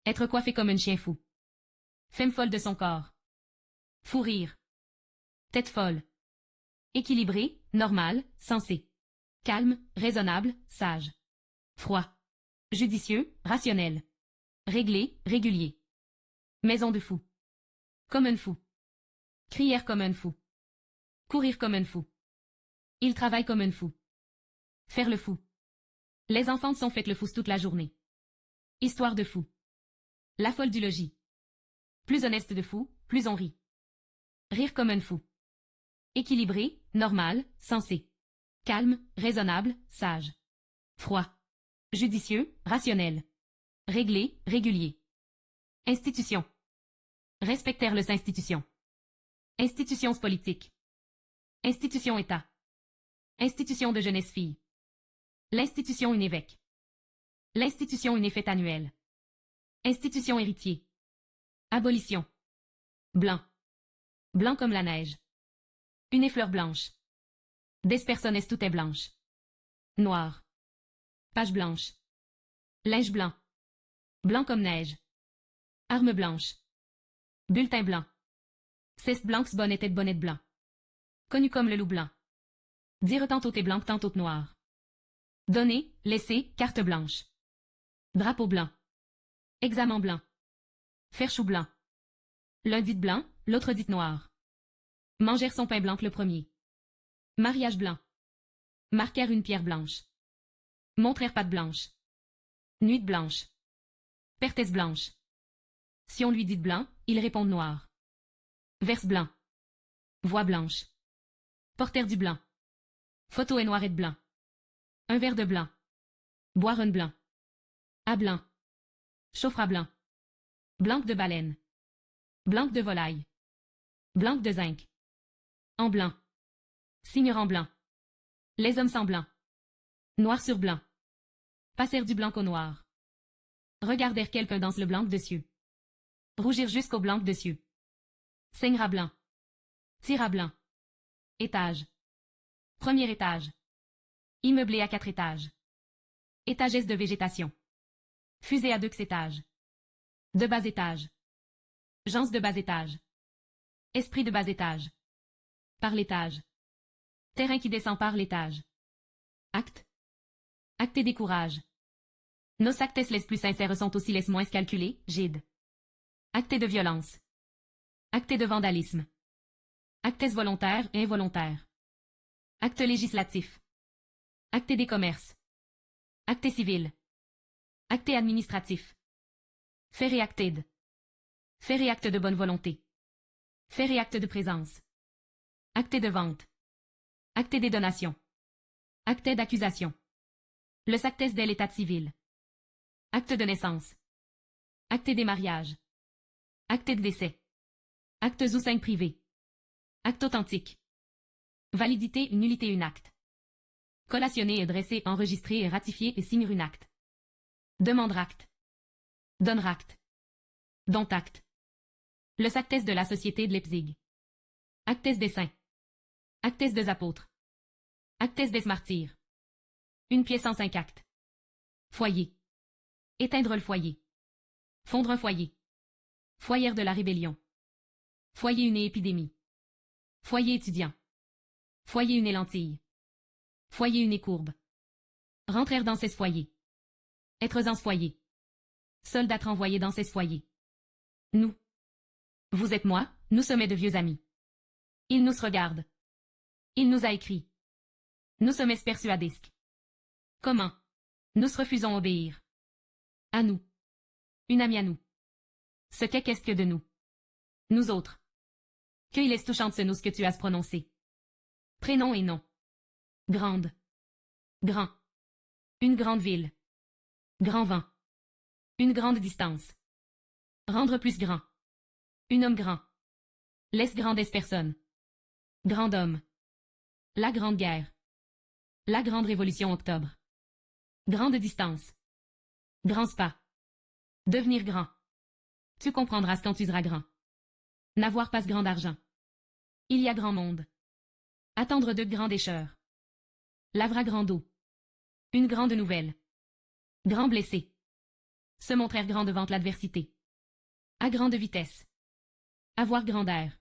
Être coiffé comme un chien fou. Femme folle de son corps. Fou rire. Tête folle. Équilibré, normal, sensé. Calme, raisonnable, sage. Froid. Judicieux, rationnel. Réglé, régulier. Maison de fou. Comme un fou. Crier comme un fou. Courir comme un fou. Il travaille comme un fou. Faire le fou. Les enfants sont faites le fou toute la journée. Histoire de fou. La folle du logis. Plus honnête de fou, plus on rit. Rire comme un fou. Équilibré, normal, sensé. Calme, raisonnable, sage. Froid. Judicieux, rationnel. Réglé, régulier. Institution. Respecter les institutions. Institutions politiques. Institution État. Institution de jeunesse fille. L'institution une évêque. L'institution une fête annuelle. Institution héritier. Abolition. Blanc. Blanc comme la neige. Une fleur blanche. Des personnes tout est blanche. Noir. Page blanche. Linge blanc. Blanc comme neige. Arme blanche. Bulletin blanc. Ceste blancs bonnet tête bonnet blanc. Connu comme le loup blanc. Dire tantôt t'es blanc tantôt noir. Donner, laisser, carte blanche. Drapeau blanc. Examen blanc. Faire chou blanc. L'un dit blanc, l'autre dit noir. Manger son pain blanc le premier. Mariage blanc. Marquer une pierre blanche. Montrer patte blanche. Nuit blanche. Pertesse blanche. Si on lui dit blanc, il répond noir. Verse blanc. Voix blanche. Porter du blanc. Photo est noir et de blanc. Un verre de blanc. Boire un blanc. À blanc. Chauffe à blanc. Blanc de baleine. Blanc de volaille. Blanc de zinc. En blanc. Signe en blanc. Les hommes sans blanc. Noir sur blanc. Passer du blanc au noir. Regarder quelqu'un danse le blanc dessus. Rougir jusqu'au blanc dessus. Saignera blanc. Tire à blanc. Étage. Premier étage. Immeublé à 4 étages. Étagesse de végétation. Fusée à 2 étages. De bas étage. Gens de bas étage. Esprit de bas étage. Par l'étage. Terrain qui descend par l'étage. Acte. Acte des courages. Nos actes les plus sincères sont aussi les moins calculés, Gide. Acte de violence. Acte de vandalisme. Actes volontaires et involontaires. Acte législatif. Acte des commerces. Acte civil. Acte administratif. Faire et acted. Faire et acte de bonne volonté. Faire et acte de présence. Acte de vente. Acte des donations. Acte d'accusation. Le acte de l'état civil. Acte de naissance. Acte des mariages. Acte de décès. Actes ou 5 privés. Acte authentique. Validité, une nullité, une acte. Collationner et dresser, enregistrer et ratifier et signer une acte. Demande acte. Donne acte. Dont acte. Le actes de la Société de Leipzig. Actes des saints. Actes des apôtres. Actes des martyrs. Une pièce en 5 actes. Foyer. Éteindre le foyer. Fondre un foyer. Foyer de la rébellion. Foyer une épidémie. Foyer étudiant. Foyer une lentille. Foyer une courbe. Rentrer dans ces foyers. Être dans ce foyer. Soldats renvoyés dans ces foyers. Nous. Vous êtes moi, nous sommes de vieux amis. Il nous regarde. Il nous a écrit. Nous sommes persuadisques. Comment? Nous refusons obéir. À nous. Une amie à nous. Ce qu'est-ce que de nous? Nous autres. Que il est touchant ce nous que tu as prononcé. Prénom et nom. Grande. Grand. Une grande ville. Grand vent. Une grande distance. Rendre plus grand. Un homme grand. Laisse grandesse personne. Grand homme. La grande guerre. La grande révolution octobre. Grande distance. Grand spa. Devenir grand. Tu comprendras quand tu seras grand. N'avoir pas grand argent. Il y a grand monde. Attendre de grands décheurs. Lavra grand eau. Une grande nouvelle. Grand blessé. Se montrèrent grands devant l'adversité. À grande vitesse. Avoir grand air.